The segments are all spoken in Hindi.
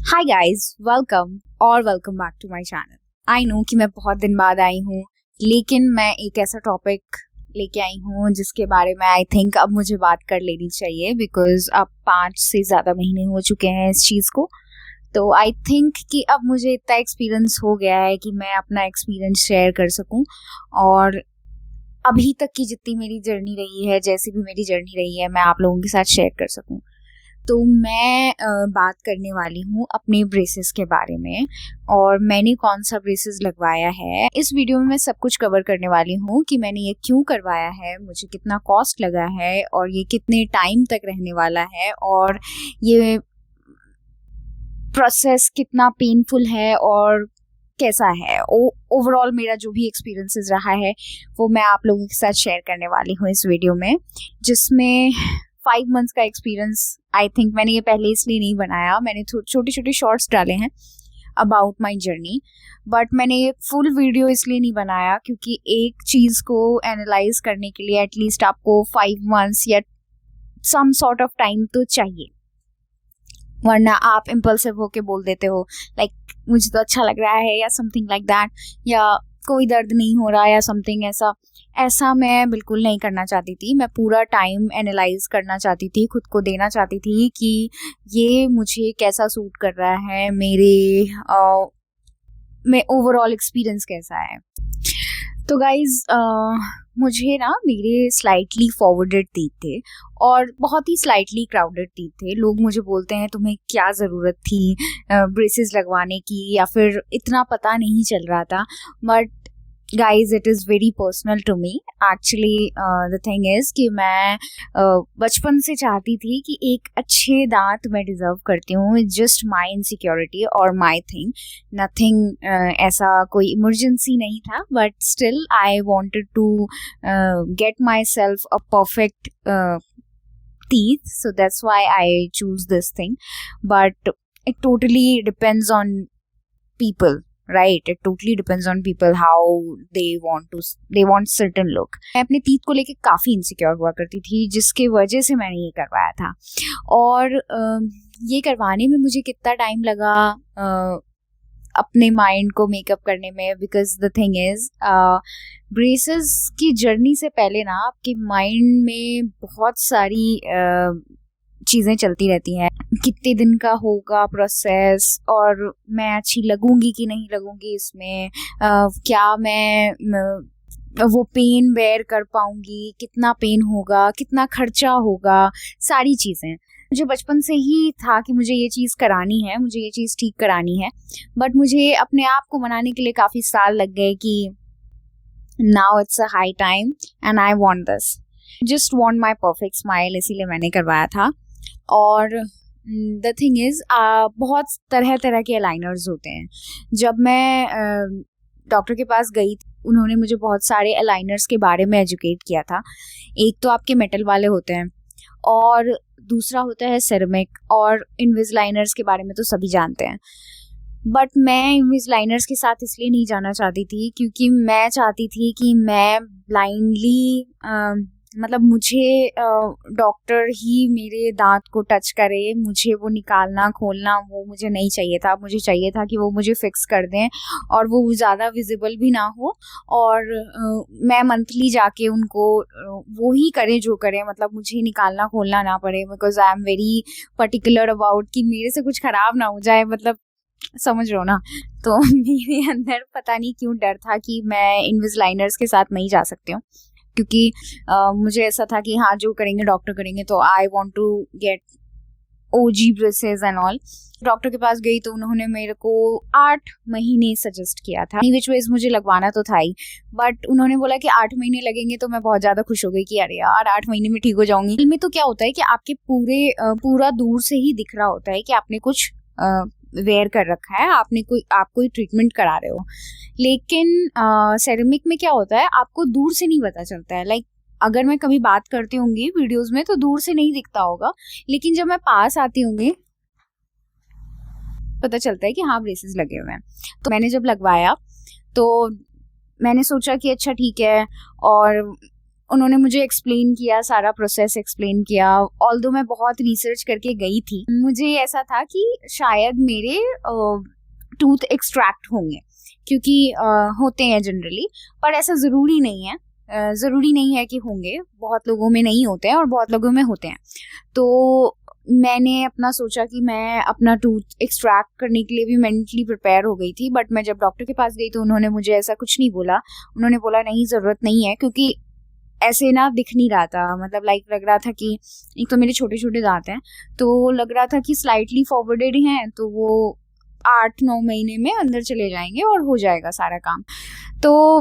Hi guys, welcome back to my channel. I know कि मैं बहुत दिन बाद आई हूँ, लेकिन मैं एक ऐसा टॉपिक लेके आई हूँ जिसके बारे में आई थिंक अब मुझे बात कर लेनी चाहिए, बिकॉज अब 5 से ज़्यादा महीने हो चुके हैं इस चीज़ को। तो आई थिंक कि अब मुझे इतना एक्सपीरियंस हो गया है कि मैं अपना एक्सपीरियंस शेयर कर सकूँ, और अभी तक की जितनी मेरी जर्नी रही है, जैसी भी मेरी जर्नी रही है, मैं आप लोगों के साथ शेयर कर सकूँ। तो मैं बात करने वाली हूँ अपने ब्रेसेस के बारे में, और मैंने कौन सा ब्रेसेस लगवाया है। इस वीडियो में मैं सब कुछ कवर करने वाली हूँ कि मैंने ये क्यों करवाया है, मुझे कितना कॉस्ट लगा है, और ये कितने टाइम तक रहने वाला है, और ये प्रोसेस कितना पेनफुल है और कैसा है। ओवरऑल मेरा जो भी एक्सपीरियंसेस रहा है वो मैं आप लोगों के साथ शेयर करने वाली हूँ इस वीडियो में, जिसमें 5 मंथ्स का एक्सपीरियंस। आई थिंक मैंने ये पहले इसलिए नहीं बनाया, मैंने छोटे छोटे शॉर्ट्स डाले हैं अबाउट माई जर्नी, बट मैंने ये फुल वीडियो इसलिए नहीं बनाया क्योंकि एक चीज़ को एनालाइज करने के लिए एटलीस्ट आपको 5 मंथ्स या सम सॉर्ट ऑफ टाइम तो चाहिए, वरना आप इम्पल्सिव होके बोल देते हो लाइक मुझे तो अच्छा लग रहा है या समथिंग लाइक दैट, या कोई दर्द नहीं हो रहा या समथिंग ऐसा। ऐसा मैं बिल्कुल नहीं करना चाहती थी। मैं पूरा टाइम एनालाइज करना चाहती थी, खुद को देना चाहती थी कि ये मुझे कैसा सूट कर रहा है, में ओवरऑल एक्सपीरियंस कैसा है। तो गाइज मुझे ना मेरे स्लाइटली फॉरवर्डेड टीथ थे और बहुत ही स्लाइटली क्राउडेड टीथ थे। लोग मुझे बोलते हैं तुम्हें क्या ज़रूरत थी ब्रेसेस लगवाने की, या फिर इतना पता नहीं चल रहा था। But guys it is very personal to me. Actually the thing is कि मैं बचपन से चाहती थी कि एक अच्छे दांत मैं डिज़र्व करती हूँ। इट्स जस्ट माई इनसिक्योरिटी और माई थिंग, नथिंग ऐसा कोई इमरजेंसी नहीं था, but still I wanted to get myself a perfect teeth, so that's why I choose this thing. But it totally depends on people, right? It totally depends on people how they want certain look. मैं अपने teeth को लेके काफ़ी इनसिक्योर हुआ करती थी, जिसके वजह से मैंने ये करवाया था। और ये करवाने में मुझे कितना टाइम लगा अपने माइंड को मेकअप करने में, because the thing is braces की जर्नी से पहले ना आपके माइंड में बहुत सारी चीज़ें चलती रहती हैं। कितने दिन का होगा प्रोसेस, और मैं अच्छी लगूंगी कि नहीं लगूंगी इसमें, क्या मैं वो पेन बेयर कर पाऊंगी, कितना पेन होगा, कितना खर्चा होगा, सारी चीज़ें। मुझे बचपन से ही था कि मुझे ये चीज़ करानी है, मुझे ये चीज़ ठीक करानी है, बट मुझे अपने आप को मनाने के लिए काफ़ी साल लग गए कि now it's a high time and I want this, just want my perfect smile, इसीलिए मैंने करवाया था। और द थिंग इज़ बहुत तरह तरह के अलाइनर्स होते हैं। जब मैं डॉक्टर के पास गई, उन्होंने मुझे बहुत सारे अलाइनर्स के बारे में एजुकेट किया था। एक तो आपके मेटल वाले होते हैं, और दूसरा होता है सेरेमिक, और इनविज़लाइनर्स के बारे में तो सभी जानते हैं। बट मैं इनविज़लाइनर्स के साथ इसलिए नहीं जाना चाहती थी क्योंकि मैं चाहती थी कि मैं ब्लाइंडली मतलब मुझे डॉक्टर ही मेरे दांत को टच करे, मुझे वो निकालना खोलना वो मुझे नहीं चाहिए था। मुझे चाहिए था कि वो मुझे फिक्स कर दें और वो ज़्यादा विजिबल भी ना हो, और मैं मंथली जाके उनको वो ही करें जो करें, मतलब मुझे निकालना खोलना ना पड़े, because I am very particular about कि मेरे से कुछ ख़राब ना हो जाए, मतलब समझ रहे हो ना। तो मेरे अंदर पता नहीं क्यों डर था कि मैं इनविज़लाइनर्स के साथ नहीं जा सकती हूँ, क्योंकि मुझे ऐसा था कि हाँ जो करेंगे डॉक्टर करेंगे, तो I want to get OG braces and all. Doctor के पास गई तो उन्होंने मेरे को 8 महीने सजेस्ट किया था, विच वेज मुझे लगवाना तो था ही, बट उन्होंने बोला कि 8 महीने लगेंगे, तो मैं बहुत ज़्यादा खुश हो गई कि अरे यार 8 महीने में ठीक हो जाऊंगी। फिल्म में तो क्या होता है कि आपके पूरा दूर से ही दिख रहा होता है कि आपने कुछ वेयर कर रखा है, आप कोई ट्रीटमेंट करा रहे हो, लेकिन सेरेमिक में क्या होता है आपको दूर से नहीं पता चलता है। लाइक अगर मैं कभी बात करती होंगी वीडियोस में तो दूर से नहीं दिखता होगा, लेकिन जब मैं पास आती होंगी पता चलता है कि हाँ ब्रेसेस लगे हुए हैं। तो मैंने जब लगवाया तो मैंने सोचा कि अच्छा ठीक है, और उन्होंने मुझे एक्सप्लेन किया, सारा प्रोसेस एक्सप्लेन किया। ऑल्दो मैं बहुत रिसर्च करके गई थी, मुझे ऐसा था कि शायद मेरे टूथ एक्सट्रैक्ट होंगे, क्योंकि होते हैं जनरली, पर ऐसा ज़रूरी नहीं है। ज़रूरी नहीं है कि होंगे, बहुत लोगों में नहीं होते हैं और बहुत लोगों में होते हैं। तो मैंने अपना सोचा कि मैं अपना टूथ एक्सट्रैक्ट करने के लिए भी मेंटली प्रिपेयर हो गई थी। बट मैं जब डॉक्टर के पास गई तो उन्होंने मुझे ऐसा कुछ नहीं बोला। उन्होंने बोला नहीं, ज़रूरत नहीं है, क्योंकि ऐसे ना दिख नहीं रहा था, मतलब लाइक लग रहा था कि एक तो मेरे छोटे छोटे दांत हैं, तो लग रहा था कि स्लाइटली फॉरवर्डेड हैं, तो वो 8-9 महीने में अंदर चले जाएंगे और हो जाएगा सारा काम। तो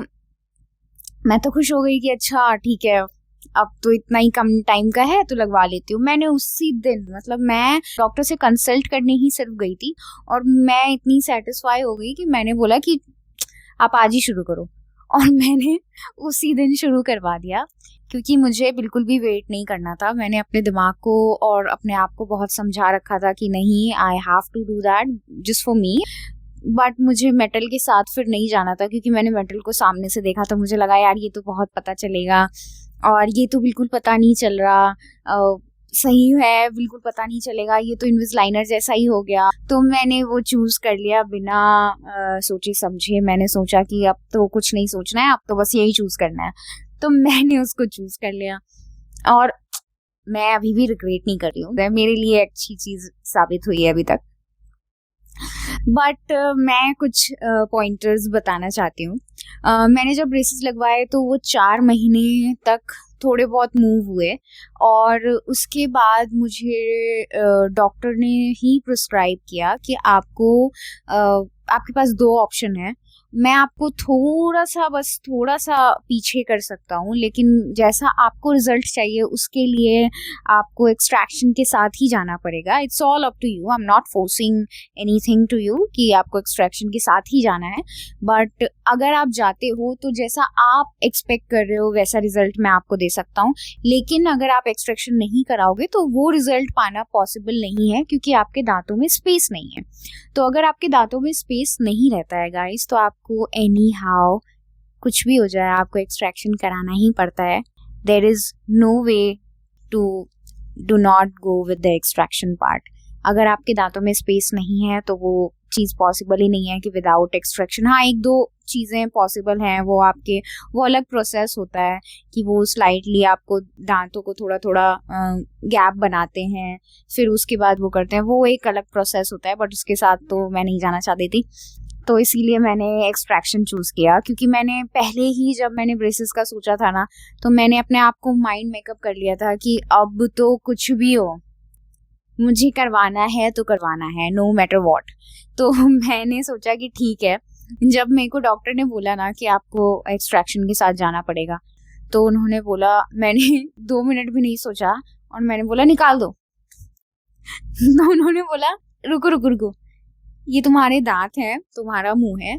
मैं तो खुश हो गई कि अच्छा ठीक है, अब तो इतना ही कम टाइम का है तो लगवा लेती हूँ। मैंने उसी दिन, मतलब मैं डॉक्टर से कंसल्ट करने ही सिर्फ गई थी और मैं इतनी सेटिस्फाई हो गई कि मैंने बोला कि आप आज ही शुरू करो, और मैंने उसी दिन शुरू करवा दिया, क्योंकि मुझे बिल्कुल भी वेट नहीं करना था। मैंने अपने दिमाग को और अपने आप को बहुत समझा रखा था कि नहीं, I have to do that just for me. But मुझे मेटल के साथ फिर नहीं जाना था, क्योंकि मैंने मेटल को सामने से देखा तो मुझे लगा यार ये तो बहुत पता चलेगा, और ये तो बिल्कुल पता नहीं चल रहा, सही है, बिल्कुल पता नहीं चलेगा, ये तो इनविजिलाइनर जैसा ही हो गया। तो मैंने वो चूज कर लिया बिना सोचे समझे। मैंने सोचा कि अब तो कुछ नहीं सोचना है, अब तो बस यही चूज करना है, तो मैंने उसको चूज कर लिया और मैं अभी भी रिग्रेट नहीं कर रही हूँ। मेरे लिए अच्छी चीज साबित हुई है अभी तक। बट मैं कुछ पॉइंटर्स बताना चाहती हूँ। मैंने जब ब्रेसेस लगवाए तो वो 4 महीने तक थोड़े बहुत मूव हुए, और उसके बाद मुझे डॉक्टर ने ही प्रिस्क्राइब किया कि आपको आपके पास 2 ऑप्शन है। मैं आपको थोड़ा सा पीछे कर सकता हूँ, लेकिन जैसा आपको रिजल्ट चाहिए उसके लिए आपको एक्सट्रैक्शन के साथ ही जाना पड़ेगा। It's all up to you, I am not forcing anything to you कि आपको एक्सट्रैक्शन के साथ ही जाना है। बट अगर आप जाते हो तो जैसा आप एक्सपेक्ट कर रहे हो वैसा रिजल्ट मैं आपको दे सकता हूँ, लेकिन अगर आप एक्सट्रैक्शन नहीं कराओगे तो वो रिजल्ट पाना पॉसिबल नहीं है, क्योंकि आपके दांतों में स्पेस नहीं है। तो अगर आपके दांतों में स्पेस नहीं रहता है गाइस, तो आपको एनी हाउ कुछ भी हो जाए आपको एक्सट्रैक्शन कराना ही पड़ता है। There is no way to do not go with the extraction part. अगर आपके दांतों में स्पेस नहीं है तो वो चीज़ पॉसिबल ही नहीं है कि विदाउट एक्सट्रैक्शन। हाँ, 1-2 चीज़ें पॉसिबल हैं, वो अलग प्रोसेस होता है कि वो स्लाइटली आपको दांतों को थोड़ा थोड़ा गैप बनाते हैं, फिर उसके बाद वो करते हैं, वो एक अलग प्रोसेस होता है। बट उसके साथ तो मैं नहीं जाना चाहती थी, तो इसीलिए मैंने एक्सट्रैक्शन चूज़ किया। क्योंकि मैंने पहले ही जब मैंने ब्रेसेस का सोचा था ना, तो मैंने अपने आप को माइंड मेकअप कर लिया था कि अब तो कुछ भी हो, मुझे करवाना है तो करवाना है, नो मैटर व्हाट। तो मैंने सोचा कि ठीक है। जब मेरे को डॉक्टर ने बोला ना कि आपको एक्सट्रैक्शन के साथ जाना पड़ेगा, तो उन्होंने बोला, मैंने 2 मिनट भी नहीं सोचा और मैंने बोला निकाल दो। तो उन्होंने बोला रुको रुको रुको, ये तुम्हारे दांत हैं, तुम्हारा मुंह है,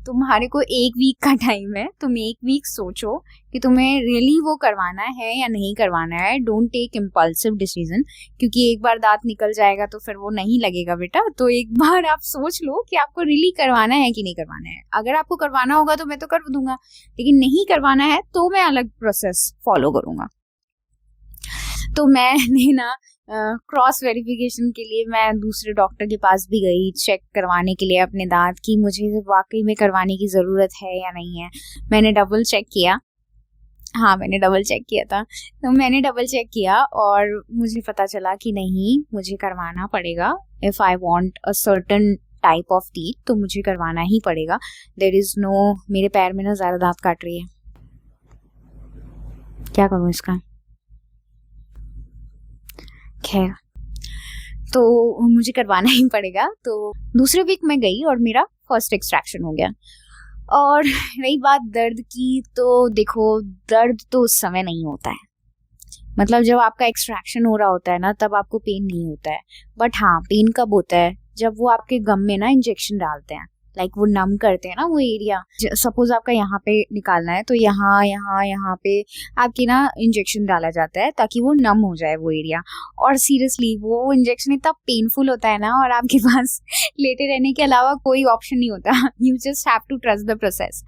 तुम्हारे को 1 वीक का टाइम है, तुम 1 वीक सोचो कि तुम्हें रियली वो करवाना है या नहीं करवाना है। डोंट टेक इम्पल्सिव डिसीजन, क्योंकि एक बार दांत निकल जाएगा तो फिर वो नहीं लगेगा बेटा। तो एक बार आप सोच लो कि आपको रियली करवाना है कि नहीं करवाना है। अगर आपको करवाना होगा तो मैं तो कर दूंगा, लेकिन नहीं करवाना है तो मैं अलग प्रोसेस फॉलो करूंगा। तो मैंने ना क्रॉस वेरिफिकेशन के लिए मैं दूसरे डॉक्टर के पास भी गई, चेक करवाने के लिए अपने दांत की मुझे वाकई में करवाने की ज़रूरत है या नहीं है। मैंने डबल चेक किया, हाँ मैंने डबल चेक किया था। तो मैंने डबल चेक किया और मुझे पता चला कि नहीं, मुझे करवाना पड़ेगा। If I want a certain type of teeth तो मुझे करवाना ही पड़ेगा। देयर इज़ नो, मेरे पैर में ना ज़्यादा दांत काट रही है, क्या करूँ इसका। खैर, तो मुझे करवाना ही पड़ेगा। तो दूसरे वीक में गई और मेरा फर्स्ट एक्सट्रैक्शन हो गया। और रही बात दर्द की, तो देखो दर्द तो उस समय नहीं होता है, मतलब जब आपका एक्सट्रैक्शन हो रहा होता है ना तब आपको पेन नहीं होता है। बट हाँ, पेन कब होता है, जब वो आपके गम में ना इंजेक्शन डालते हैं, लाइक वो नम करते हैं ना वो एरिया। सपोज आपका यहाँ पे निकालना है तो यहाँ यहाँ यहाँ पे आपके ना इंजेक्शन डाला जाता है ताकि वो नम हो जाए वो एरिया। और सीरियसली वो इंजेक्शन इतना पेनफुल होता है ना, और आपके पास लेटे रहने के अलावा कोई ऑप्शन नहीं होता, you just have to trust the process.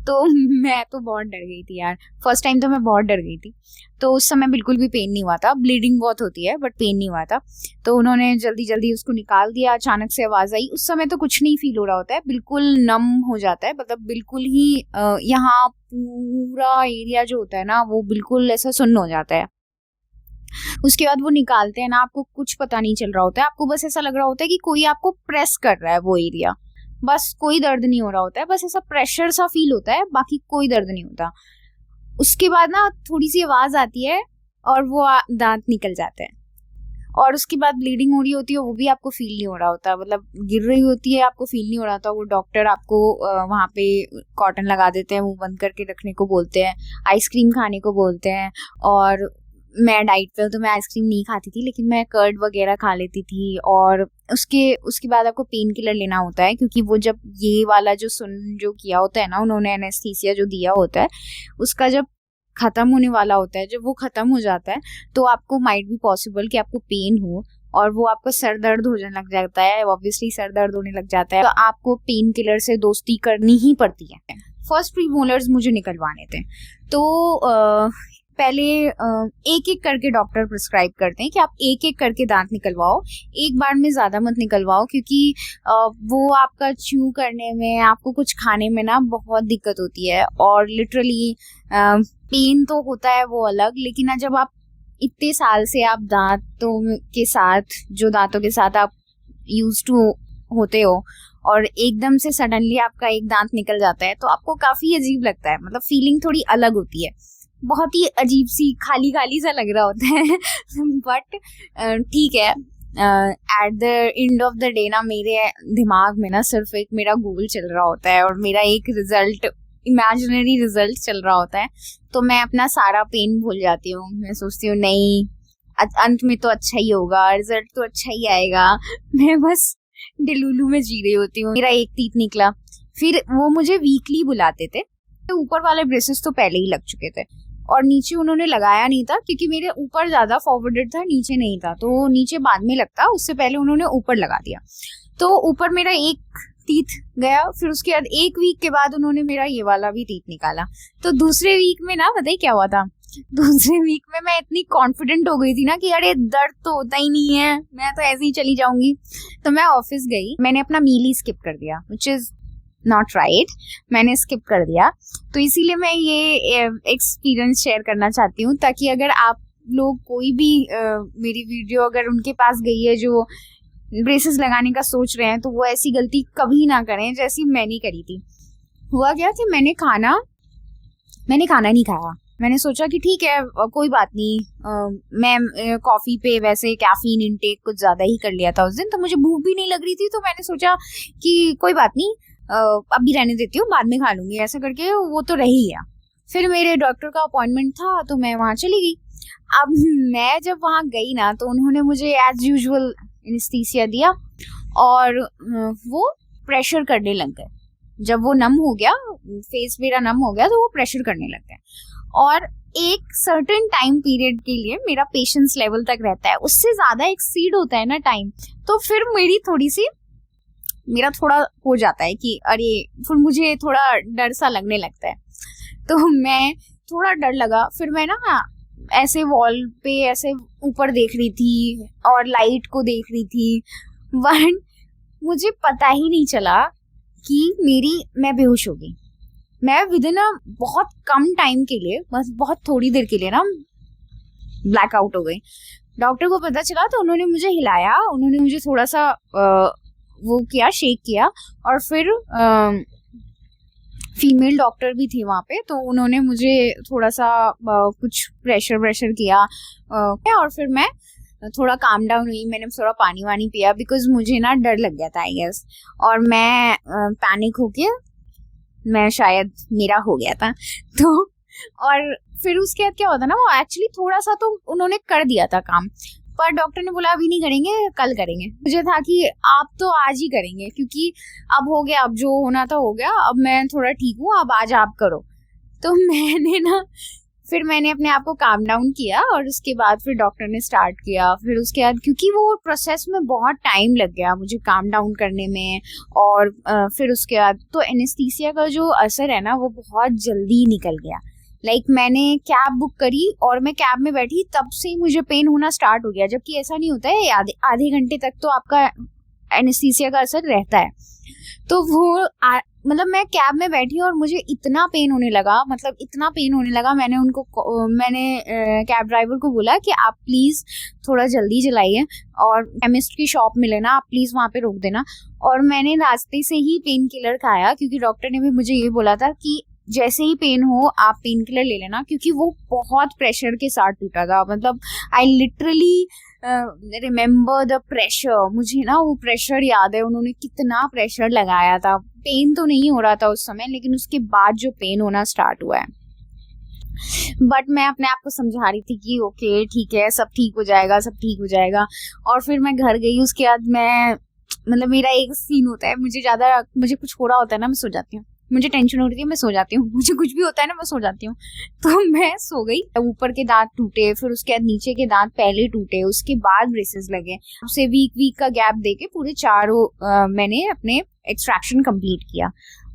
तो मैं तो बहुत डर गई थी यार, फर्स्ट टाइम तो मैं बहुत डर गई थी। तो उस समय बिल्कुल भी पेन नहीं हुआ था, ब्लीडिंग बहुत होती है बट पेन नहीं हुआ था। तो उन्होंने जल्दी जल्दी उसको निकाल दिया, अचानक से आवाज आई। उस समय तो कुछ नहीं फील हो रहा होता है, बिल्कुल नम हो जाता है, मतलब बिल्कुल ही यहाँ पूरा एरिया जो होता है ना वो बिल्कुल ऐसा सुन्न हो जाता है। उसके बाद वो निकालते हैं ना, आपको कुछ पता नहीं चल रहा होता है, आपको बस ऐसा लग रहा होता है कि कोई आपको प्रेस कर रहा है वो एरिया, बस कोई दर्द नहीं हो रहा होता है, बस ऐसा प्रेशर सा फील होता है, बाकी कोई दर्द नहीं होता। उसके बाद ना थोड़ी सी आवाज आती है और वो दांत निकल जाते हैं, और उसके बाद ब्लीडिंग हो रही होती है, वो भी आपको फील नहीं हो रहा होता, मतलब गिर रही होती है, आपको फील नहीं हो रहा होता। वो डॉक्टर आपको वहाँ पे कॉटन लगा देते हैं, मुंह बंद करके रखने को बोलते हैं, आइसक्रीम खाने को बोलते हैं। और मैं डाइट पे हूँ तो मैं आइसक्रीम नहीं खाती थी, लेकिन मैं कर्ड वगैरह खा लेती थी। और उसके बाद आपको पेन किलर लेना होता है, क्योंकि वो जब ये वाला जो जो किया होता है ना उन्होंने, एनेस्थीसिया जो दिया होता है, उसका जब खत्म होने वाला होता है, जब वो खत्म हो जाता है तो आपको माइट भी पॉसिबल कि आपको पेन हो, और वो आपको सर दर्द होने लग जाता है, ऑब्वियसली सर दर्द होने लग जाता है, तो आपको पेन किलर से दोस्ती करनी ही पड़ती है। फर्स्ट प्रीमोलर्स मुझे निकलवाने थे, तो पहले एक एक करके डॉक्टर प्रिस्क्राइब करते हैं कि आप एक एक करके दांत निकलवाओ, एक बार में ज्यादा मत निकलवाओ, क्योंकि वो आपका च्यू करने में, आपको कुछ खाने में ना बहुत दिक्कत होती है। और लिटरली पेन तो होता है वो अलग, लेकिन जब आप इतने साल से आप दांतों के साथ आप यूज टू होते हो और एकदम से सडनली आपका एक दांत निकल जाता है, तो आपको काफी अजीब लगता है, मतलब फीलिंग थोड़ी अलग होती है, बहुत ही अजीब सी खाली खाली सा लग रहा होता है बट ठीक है, at the end of the day ना मेरे दिमाग में ना सिर्फ एक मेरा गोल चल रहा होता है, और मेरा एक रिजल्ट, इमेजिनरी रिजल्ट चल रहा होता है। तो मैं अपना सारा पेन भूल जाती हूँ, मैं सोचती हूँ नहीं, अंत में तो अच्छा ही होगा, रिजल्ट तो अच्छा ही आएगा, मैं बस डिलुलू में जी रही होती हूँ। मेरा एक टीथ निकला, फिर वो मुझे वीकली बुलाते थे, ऊपर वाले ब्रेसेस तो पहले ही लग चुके थे, और नीचे उन्होंने लगाया नहीं था, क्योंकि मेरे ऊपर ज्यादा फॉरवर्डेड था, नीचे नहीं था, तो नीचे बाद में लगता, उससे पहले उन्होंने ऊपर लगा दिया। तो ऊपर मेरा एक टीथ गया, फिर उसके बाद एक वीक के बाद उन्होंने मेरा ये वाला भी टीथ निकाला। तो दूसरे वीक में ना बताइए क्या हुआ था, दूसरे वीक में मैं इतनी कॉन्फिडेंट हो गई थी ना कि अरे दर्द तो होता ही नहीं है, मैं तो ऐसे ही चली जाऊंगी। तो मैं ऑफिस गई, मैंने अपना मील ही स्किप कर दिया, विच इज नॉट राइट, मैंने स्किप कर दिया। तो इसीलिए मैं ये एक्सपीरियंस शेयर करना चाहती हूँ, ताकि अगर आप लोग कोई भी मेरी वीडियो अगर उनके पास गई है जो ब्रेसेस लगाने का सोच रहे हैं, तो वो ऐसी गलती कभी ना करें जैसी मैंने करी थी। हुआ क्या कि मैंने खाना नहीं खाया, मैंने सोचा कि ठीक है कोई बात नहीं, मैं कॉफी पे वैसे कैफीन इनटेक कुछ ज्यादा ही कर लिया था उस दिन, तो मुझे भूख भी नहीं लग रही थी, तो मैंने सोचा कि कोई बात नहीं, अभी रहने देती हूँ, बाद में खा लूंगी, ऐसा करके वो तो रही गया। फिर मेरे डॉक्टर का अपॉइंटमेंट था, तो मैं वहां चली गई। अब मैं जब वहां गई ना, तो उन्होंने मुझे एज यूजुअल एनेस्थीसिया दिया, और वो प्रेशर करने लग गए। जब वो नम हो गया, फेस मेरा नम हो गया, तो वो प्रेशर करने लग गए, और एक सर्टेन टाइम पीरियड के लिए मेरा पेशेंस लेवल तक रहता है, उससे ज्यादा एक्सीड होता है ना टाइम, तो फिर मेरा थोड़ा हो जाता है कि अरे, फिर मुझे थोड़ा डर सा लगने लगता है। तो मैं थोड़ा डर लगा, फिर मैं ना ऐसे वॉल पे ऐसे ऊपर देख रही थी और लाइट को देख रही थी, बट मुझे पता ही नहीं चला कि मैं बेहोश हो गई। मैं विदिन अ बहुत कम टाइम के लिए, बस बहुत थोड़ी देर के लिए ना ब्लैकआउट हो गई। डॉक्टर को पता चला, तो उन्होंने मुझे हिलाया, उन्होंने मुझे थोड़ा सा वो किया, शेक किया, और फिर फीमेल डॉक्टर भी थी वहां पे, तो उन्होंने मुझे थोड़ा सा कुछ प्रेशर किया, और फिर मैं थोड़ा काम डाउन हुई, मैंने थोड़ा पानी वानी पिया, बिकॉज मुझे ना डर लग गया था आई गेस, और मैं पैनिक होके मैं शायद मेरा हो गया था। तो और फिर उसके बाद क्या होता ना, वो एक्चुअली थोड़ा सा तो उन्होंने कर दिया था काम, पर डॉक्टर ने बोला अभी नहीं करेंगे, कल करेंगे। मुझे था कि आप तो आज ही करेंगे, क्योंकि अब हो गया, अब जो होना था हो गया, अब मैं थोड़ा ठीक हूँ, अब आज आप करो। तो फिर मैंने अपने आप को काम डाउन किया और उसके बाद फिर डॉक्टर ने स्टार्ट किया। फिर उसके बाद क्योंकि वो प्रोसेस में बहुत टाइम लग गया मुझे काम डाउन करने में, और फिर उसके बाद तो एनेस्थीसिया का जो असर है ना वो बहुत जल्दी निकल गया। मैंने कैब बुक करी और मैं कैब में बैठी तब से ही मुझे पेन होना स्टार्ट हो गया, जबकि ऐसा नहीं होता है, आधे घंटे तक तो आपका एनेस्थीसिया का असर रहता है। तो वो मैं कैब में बैठी और मुझे इतना पेन होने लगा, मैंने कैब ड्राइवर को बोला कि आप प्लीज थोड़ा जल्दी चलाइए और केमिस्ट की शॉप मिले ना, आप प्लीज वहां पे रोक देना। और मैंने रास्ते से ही पेन किलर खाया, क्योंकि डॉक्टर ने भी मुझे ये बोला था कि जैसे ही पेन हो आप पेन किलर ले लेना, क्योंकि वो बहुत प्रेशर के साथ टूटा था। I literally remember the pressure, मुझे ना वो प्रेशर याद है, उन्होंने कितना प्रेशर लगाया था। पेन तो नहीं हो रहा था उस समय, लेकिन उसके बाद जो पेन होना स्टार्ट हुआ है, बट मैं अपने आप को समझा रही थी कि ओके ठीक है, सब ठीक हो जाएगा। और फिर मैं घर गई, उसके बाद मैं मेरा एक सीन होता है, मुझे कुछ हो रहा होता है ना, मैं सो जाती हूँ, मुझे टेंशन हो रही थी मैं सो जाती हूँ, मुझे कुछ भी होता है ना मैं सो जाती हूँ। तो मैं सो गई, ऊपर के दांत टूटे, फिर उसके बाद नीचे के दांत पहले टूटे, उसके बाद ब्रेसेस लगे। उससे वीक का गैप देके पूरे चारों मैंने अपने एक्सट्रैक्शन कंप्लीट किया।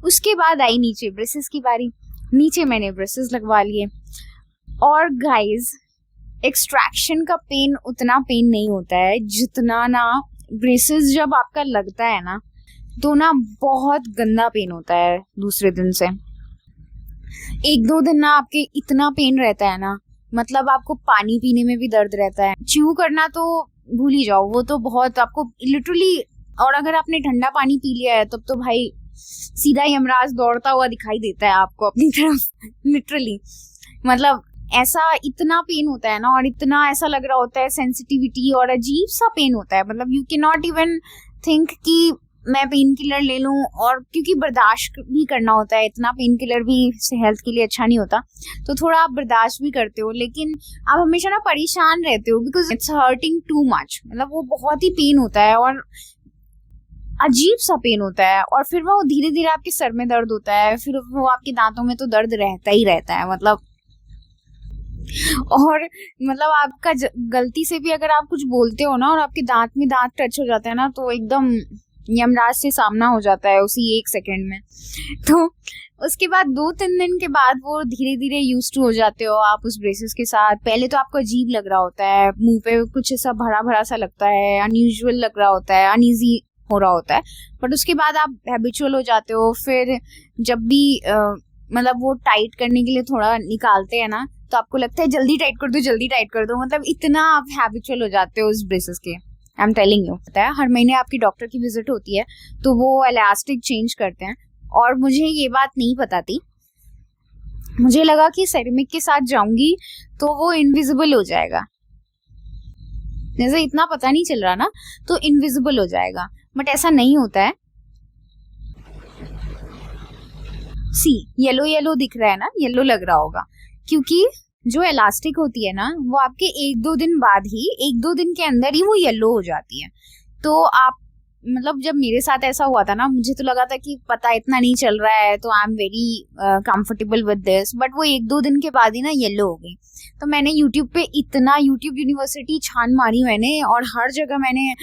उसके बाद आई नीचे ब्रेसेस की बारी, नीचे मैंने ब्रेसेस लगवा लिए। और गाइज, एक्सट्रैक्शन का पेन उतना पेन नहीं होता है जितना ना ब्रेसेस जब आपका लगता है ना, तो ना बहुत गंदा पेन होता है। दूसरे दिन से 1-2 दिन ना आपके इतना पेन रहता है ना, आपको पानी पीने में भी दर्द रहता है, च्यू करना तो भूल ही जाओ, वो तो बहुत आपको लिटरली। और अगर आपने ठंडा पानी पी लिया है तब तो भाई सीधा यमराज दौड़ता हुआ दिखाई देता है आपको अपनी तरफ, लिटरली। ऐसा इतना पेन होता है ना, और इतना ऐसा लग रहा होता है, सेंसिटिविटी और अजीब सा पेन होता है। You can not even think कि मैं पेन किलर ले लूं, और क्योंकि बर्दाश्त भी करना होता है, इतना पेन किलर भी हेल्थ के लिए अच्छा नहीं होता, तो थोड़ा आप बर्दाश्त भी करते हो, लेकिन आप हमेशा ना परेशान रहते हो, because it's hurting too much. वो बहुत ही पेन होता है और अजीब सा पेन होता है, और फिर वो धीरे धीरे आपके सर में दर्द होता है, फिर वो आपके दांतों में तो दर्द रहता ही रहता है। और आपका गलती से भी अगर आप कुछ बोलते हो ना और आपके दांत में दांत टच हो जाता है ना, तो एकदम यमराज से सामना हो जाता है उसी 1 सेकंड में। तो उसके बाद 2-3 दिन के बाद वो धीरे धीरे यूज टू हो जाते हो आप उस ब्रेसेस के साथ। पहले तो आपको अजीब लग रहा होता है, मुंह पे कुछ ऐसा भरा भरा सा लगता है, अनयूजुअल लग रहा होता है, अनईजी हो रहा होता है, बट उसके बाद आप हैबिचुअल हो जाते हो। फिर जब भी वो टाइट करने के लिए थोड़ा निकालते हैं ना, तो आपको लगता है जल्दी टाइट कर दो। इतना आप हैबिचुअल हो जाते हो उस ब्रेसेस के। आई एम टेलिंग यू, पता है हर महीने आपकी डॉक्टर की विजिट होती है, तो वो इलास्टिक चेंज करते हैं, और मुझे ये बात नहीं पता थी। मुझे लगा कि सेरेमिक के साथ जाऊंगी तो वो इनविजिबल हो जाएगा, जैसे इतना पता नहीं चल रहा ना, तो इनविजिबल हो जाएगा, बट ऐसा नहीं होता है। सी येलो दिख रहा है ना, येलो लग रहा होगा, क्योंकि जो इलास्टिक होती है ना, वो आपके 1-2 दिन बाद ही, 1-2 दिन के अंदर ही वो येलो हो जाती है। तो आप जब मेरे साथ ऐसा हुआ था ना, मुझे तो लगा था कि पता इतना नहीं चल रहा है, तो I am very comfortable with this, but वो 1-2 दिन के बाद ही ना येलो हो गई। तो मैंने यूट्यूब पे यूट्यूब यूनिवर्सिटी छान मारी मैंने, और हर जगह मैंने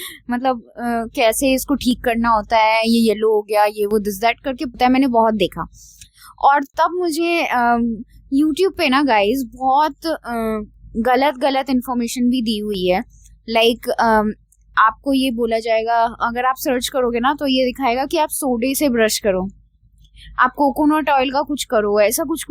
कैसे इसको ठीक करना होता है, ये येलो हो गया, ये वो दिस दैट करके, पता है मैंने बहुत देखा। और तब मुझे यूट्यूब पे ना गाइज बहुत गलत इन्फॉर्मेशन भी दी हुई है। आपको ये बोला जाएगा, अगर आप सर्च करोगे ना तो ये दिखाएगा कि आप सोडे से ब्रश करो, आप कोकोनट ऑयल का कुछ करो, ऐसा कुछ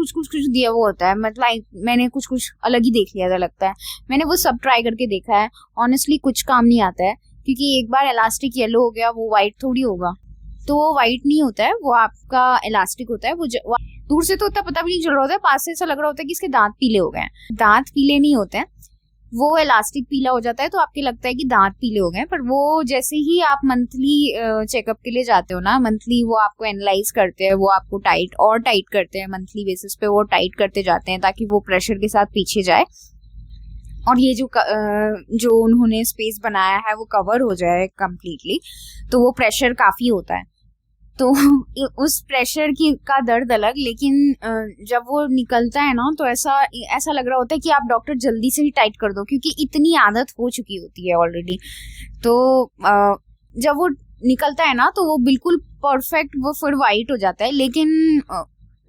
दिया हुआ होता है। मैंने कुछ अलग ही देख लिया था, लगता है मैंने वो सब ट्राई करके देखा है। ऑनेस्टली कुछ काम नहीं आता है, क्योंकि एक बार इलास्टिक येलो हो गया वो वाइट थोड़ी होगा, तो वो वाइट नहीं होता है, वो आपका इलास्टिक होता है। वो दूर से तो उतना पता भी नहीं चल रहा होता है, पास से ऐसा लग रहा होता है कि इसके दांत पीले हो गए हैं। दांत पीले नहीं होते हैं, वो इलास्टिक पीला हो जाता है, तो आपके लगता है कि दांत पीले हो गए। पर वो जैसे ही आप मंथली चेकअप के लिए जाते हो ना, मंथली वो आपको एनालाइज करते हैं, वो आपको टाइट करते हैं, मंथली बेसिस पे वो टाइट करते जाते हैं ताकि वो प्रेशर के साथ पीछे जाए। और ये जो उन्होंने स्पेस बनाया है वो कवर हो जाए कम्प्लीटली, तो वो प्रेशर काफी होता है। तो उस प्रेशर की का दर्द अलग, लेकिन जब वो निकलता है ना तो ऐसा ऐसा लग रहा होता है कि आप डॉक्टर जल्दी से ही टाइट कर दो, क्योंकि इतनी आदत हो चुकी होती है ऑलरेडी। तो जब वो निकलता है ना तो वो बिल्कुल परफेक्ट, वो फिर वाइट हो जाता है। लेकिन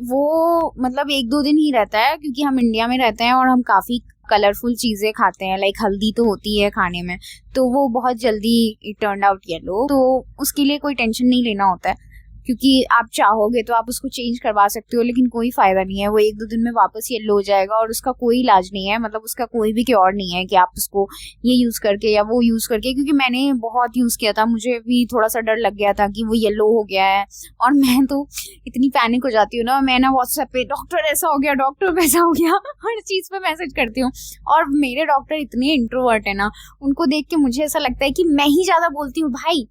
वो मतलब 1-2 दिन ही रहता है, क्योंकि हम इंडिया में रहते हैं और हम काफी कलरफुल चीजें खाते हैं, लाइक हल्दी तो होती है खाने में, तो वो बहुत जल्दी टर्न आउट येलो, तो उसके लिए कोई टेंशन नहीं लेना होता है, क्योंकि आप चाहोगे तो आप उसको चेंज करवा सकते हो, लेकिन कोई फायदा नहीं है, वो 1-2 दिन में वापस येलो हो जाएगा और उसका कोई इलाज नहीं है, मतलब उसका कोई भी क्योर नहीं है कि आप उसको ये यूज करके या वो यूज करके, क्योंकि मैंने बहुत यूज किया था, मुझे भी थोड़ा सा डर लग गया था कि वो येलो हो गया है, और मैं तो इतनी पैनिक हो जाती हूँ ना, मैं ना व्हाट्सएप पे डॉक्टर ऐसा हो गया, डॉक्टर वैसा हो गया, हर चीज पे मैसेज करती हूँ। और मेरे डॉक्टर इतने इंट्रोवर्ट है ना, उनको देख के मुझे ऐसा लगता है कि मैं ही ज्यादा बोलती हूँ भाई,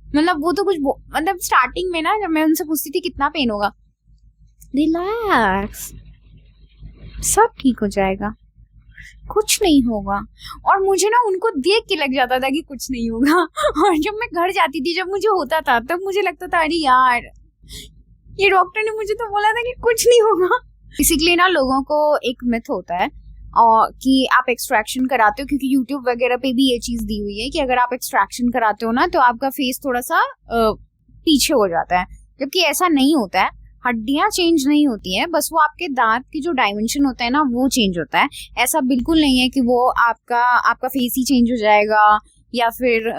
मतलब वो तो मतलब स्टार्टिंग में ना जब मैं उनसे पूछती थी कितना पेन होगा, रिलैक्स, सब ठीक हो जाएगा, कुछ नहीं होगा, और मुझे ना उनको देख के लग जाता था कि कुछ नहीं होगा। और जब मैं घर जाती थी, जब मुझे होता था, तब मुझे लगता था अरे यार ये डॉक्टर ने मुझे तो बोला था कि कुछ नहीं होगा। बेसिकली ना लोगों को एक मिथ होता है और कि आप एक्सट्रैक्शन कराते हो, क्योंकि यूट्यूब वगैरह पे भी ये चीज दी हुई है कि अगर आप एक्सट्रैक्शन कराते हो ना तो आपका फेस थोड़ा सा पीछे हो जाता है, जबकि ऐसा नहीं होता है। हड्डियां चेंज नहीं होती हैं, बस वो आपके दांत की जो डायमेंशन होता है ना वो चेंज होता है। ऐसा बिल्कुल नहीं है कि वो आपका फेस ही चेंज हो जाएगा या फिर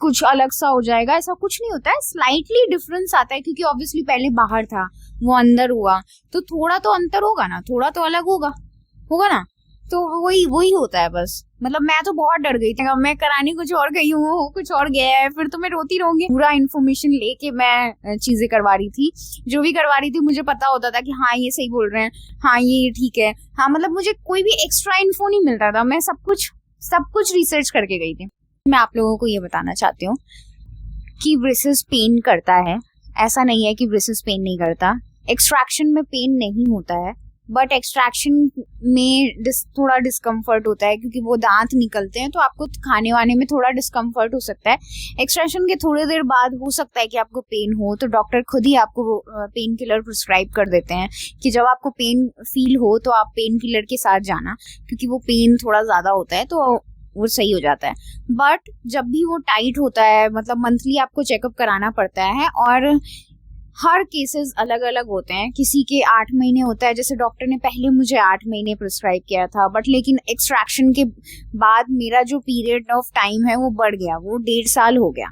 कुछ अलग सा हो जाएगा, ऐसा कुछ नहीं होता है। स्लाइटली डिफरेंस आता है, क्योंकि ऑब्वियसली पहले बाहर था, वो अंदर हुआ, तो थोड़ा तो अंतर होगा ना, थोड़ा तो अलग होगा ना, तो वही होता है बस। मतलब मैं तो बहुत डर गई थी, मैं कराने कुछ और गई हूँ, कुछ और गया है, फिर तो मैं रोती रहूंगी। पूरा इन्फॉर्मेशन लेके मैं चीजें करवा रही थी, जो भी करवा रही थी मुझे पता होता था कि हाँ ये सही बोल रहे हैं, हाँ ये ठीक है, हाँ मतलब मुझे कोई भी एक्स्ट्रा इन्फो नहीं मिलता था, मैं सब कुछ रिसर्च करके गई थी। मैं आप लोगों को ये बताना चाहती हूँ कि ब्रेसेस पेन करता है, ऐसा नहीं है कि ब्रेसेस पेन नहीं करता। एक्सट्रैक्शन में पेन नहीं होता है, बट एक्सट्रैक्शन में थोड़ा डिस्कम्फर्ट होता है, क्योंकि वो दांत निकलते हैं, तो आपको खाने वाने में थोड़ा डिस्कम्फर्ट हो सकता है। एक्सट्रैक्शन के थोड़ी देर बाद हो सकता है कि आपको पेन हो, तो डॉक्टर खुद ही आपको पेन किलर प्रिस्क्राइब कर देते हैं कि जब आपको पेन फील हो तो आप पेन किलर के साथ जाना, क्योंकि वो पेन थोड़ा ज्यादा होता है तो वो सही हो जाता है। बट जब भी वो टाइट होता है, मतलब मंथली आपको चेकअप कराना पड़ता है, और हर केसेस अलग अलग होते हैं। किसी के 8 महीने होता है, जैसे डॉक्टर ने पहले मुझे 8 महीने प्रिस्क्राइब किया था, बट लेकिन एक्सट्रैक्शन के बाद मेरा जो पीरियड ऑफ टाइम है वो बढ़ गया, वो 1.5 साल हो गया।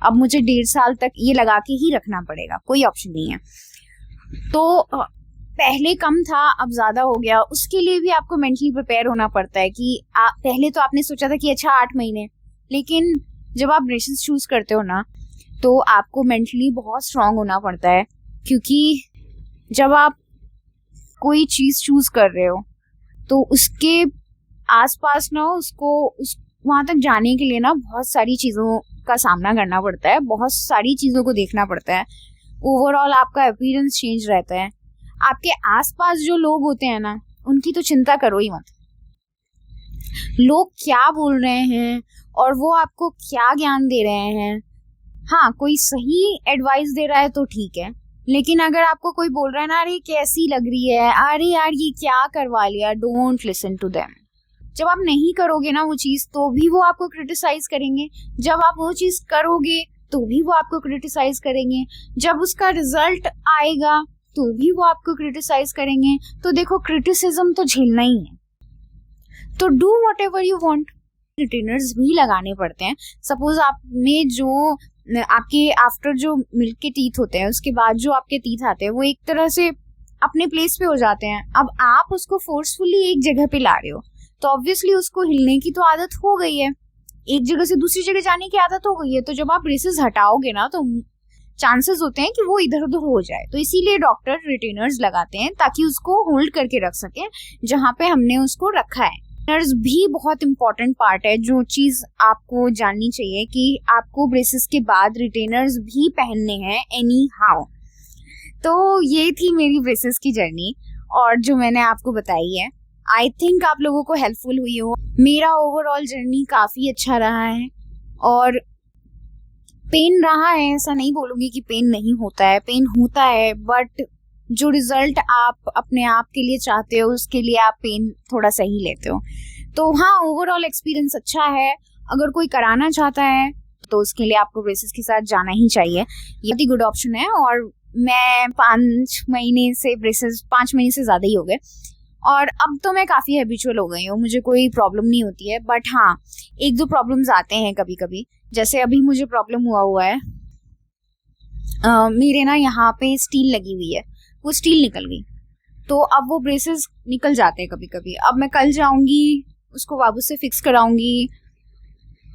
अब मुझे 1.5 साल तक ये लगा के ही रखना पड़ेगा, कोई ऑप्शन नहीं है। तो पहले कम था, अब ज्यादा हो गया। उसके लिए भी आपको मेंटली प्रिपेयर होना पड़ता है कि पहले तो आपने सोचा था कि अच्छा 8 महीने, लेकिन जब आप ब्रेसेस चूज करते हो ना तो आपको मेंटली बहुत स्ट्रांग होना पड़ता है, क्योंकि जब आप कोई चीज चूज कर रहे हो तो उसके आसपास ना वहां तक जाने के लिए ना बहुत सारी चीजों का सामना करना पड़ता है, बहुत सारी चीजों को देखना पड़ता है। ओवरऑल आपका अपीयरेंस चेंज रहता है। आपके आसपास जो लोग होते हैं ना, उनकी तो चिंता करो ही मत, लोग क्या बोल रहे हैं और वो आपको क्या ज्ञान दे रहे हैं। हाँ, कोई सही एडवाइस दे रहा है तो ठीक है, लेकिन अगर आपको कोई बोल रहा है ना अरे कैसी लग रही है, अरे यार ये क्या करवा लिया, डोंट लिसन टू देम। जब आप नहीं करोगे ना वो चीज तो भी वो आपको क्रिटिसाइज करेंगे, जब आप वो चीज करोगे तो भी वो आपको क्रिटिसाइज करेंगे, जब उसका रिजल्ट आएगा तो भी वो आपको क्रिटिसाइज करेंगे। तो देखो, क्रिटिसिज्म तो झेलना ही है, तो do what ever you want. Retainers भी लगाने पड़ते हैं। सपोज आपने जो आपके आफ्टर जो मिल्क के टीथ होते हैं, उसके बाद जो आपके टीथ आते हैं वो एक तरह से अपने प्लेस पे हो जाते हैं। अब आप उसको फोर्सफुली एक जगह पे ला रहे हो, तो ऑब्वियसली उसको हिलने की तो आदत हो गई है, एक जगह से दूसरी जगह जाने की आदत हो गई है। तो जब आप ब्रेसेस हटाओगे ना तो चांसेस होते हैं कि वो इधर उधर हो जाए, तो इसीलिए डॉक्टर रिटेनर्स लगाते हैं ताकि उसको होल्ड करके रख सके जहाँ पे हमने उसको रखा है। रिटेनर्स भी बहुत इंपॉर्टेंट पार्ट है, जो चीज आपको जाननी चाहिए कि आपको ब्रेसेस के बाद रिटेनर्स भी पहनने हैं एनी हाउ। तो ये थी मेरी ब्रेसेस की जर्नी और जो मैंने आपको बताई है। आई थिंक आप लोगों को हेल्पफुल हुई हो। मेरा ओवरऑल जर्नी काफ़ी अच्छा रहा है और पेन रहा है, ऐसा नहीं बोलूँगी कि पेन नहीं होता है, पेन होता है, बट जो रिजल्ट आप अपने आप के लिए चाहते हो उसके लिए आप पेन थोड़ा सही लेते हो। तो हाँ, ओवरऑल एक्सपीरियंस अच्छा है। अगर कोई कराना चाहता है तो उसके लिए आपको ब्रेसेस के साथ जाना ही चाहिए, ये बहुत ही गुड ऑप्शन है। और मैं 5 महीने से ब्रेसेस, 5 महीने से ज़्यादा ही हो गए और अब तो मैं काफ़ी हैबिचुअल हो गई हूँ, मुझे कोई प्रॉब्लम नहीं होती है। बट हाँ, 1-2 प्रॉब्लम्स आते हैं कभी कभी, जैसे अभी मुझे प्रॉब्लम हुआ है, मेरे ना यहाँ पे स्टील लगी हुई है, वो स्टील निकल गई, तो अब वो ब्रेसेस निकल जाते हैं कभी कभी। अब मैं कल जाऊंगी उसको वापस से फिक्स कराऊंगी,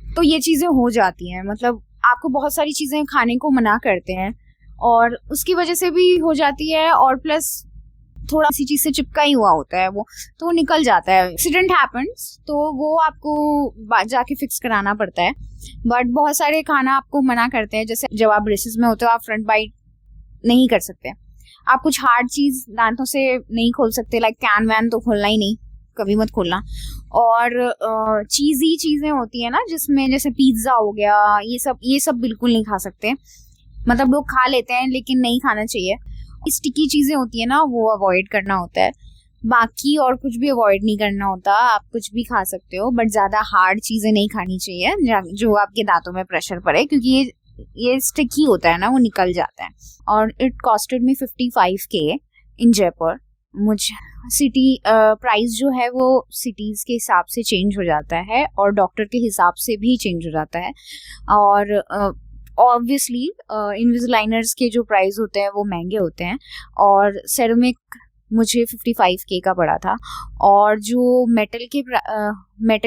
तो ये चीज़ें हो जाती हैं। मतलब आपको बहुत सारी चीज़ें खाने को मना करते हैं और उसकी वजह से भी हो जाती है, और प्लस थोड़ा सी चीज़ से चिपका ही हुआ होता है वो, तो वो निकल जाता है। एक्सीडेंट हैपन्स तो वो आपको जाके फिक्स कराना पड़ता है। बट बहुत सारे खाना आपको मना करते हैं, जैसे जब आप ब्रेसेस में होते हो आप फ्रंट बाइट नहीं कर सकते, आप कुछ हार्ड चीज़ दांतों से नहीं खोल सकते, लाइक कैन वैन तो खोलना ही नहीं, कभी मत खोलना। और चीज़ी चीज़ें होती है ना, जिसमें जैसे पिज्ज़ा हो गया, ये सब बिल्कुल नहीं खा सकते। मतलब लोग खा लेते हैं लेकिन नहीं खाना चाहिए। स्टिकी चीज़ें होती है ना, वो अवॉइड करना होता है। बाकी और कुछ भी अवॉइड नहीं करना होता, आप कुछ भी खा सकते हो, बट ज़्यादा हार्ड चीज़ें नहीं खानी चाहिए जो आपके दांतों में प्रेशर पड़े, क्योंकि ये स्टिकी होता है ना, वो निकल जाता है। और इट कॉस्टेड मी 55K इन जयपुर। मुझे सिटी प्राइस जो है वो सिटीज़ के हिसाब से चेंज हो जाता है और डॉक्टर के हिसाब से भी चेंज हो जाता है। और ऑब्वियसली इनविजिलाइनर्स के जो प्राइस होते हैं वो महंगे होते हैं, और सेरेमिक मुझे 55K का पड़ा था। और जो मेटल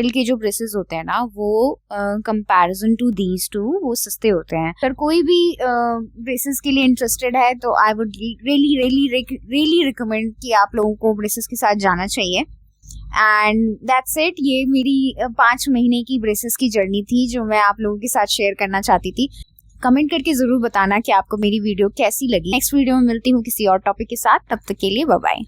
के जो ब्रेसेस होते हैं ना, वो कंपैरिजन टू दीज टू वो सस्ते होते हैं। अगर कोई भी ब्रेसेस के लिए इंटरेस्टेड है तो आई वुड रियली रिकमेंड कि आप लोगों को ब्रेसेस के साथ जाना चाहिए। एंड दैट्स इट, ये मेरी 5 महीने की ब्रेसेस की जर्नी थी जो मैं आप लोगों के साथ शेयर करना चाहती थी। कमेंट करके जरूर बताना कि आपको मेरी वीडियो कैसी लगी। नेक्स्ट वीडियो में मिलती हूँ किसी और टॉपिक के साथ, तब तक के लिए बाय बाय।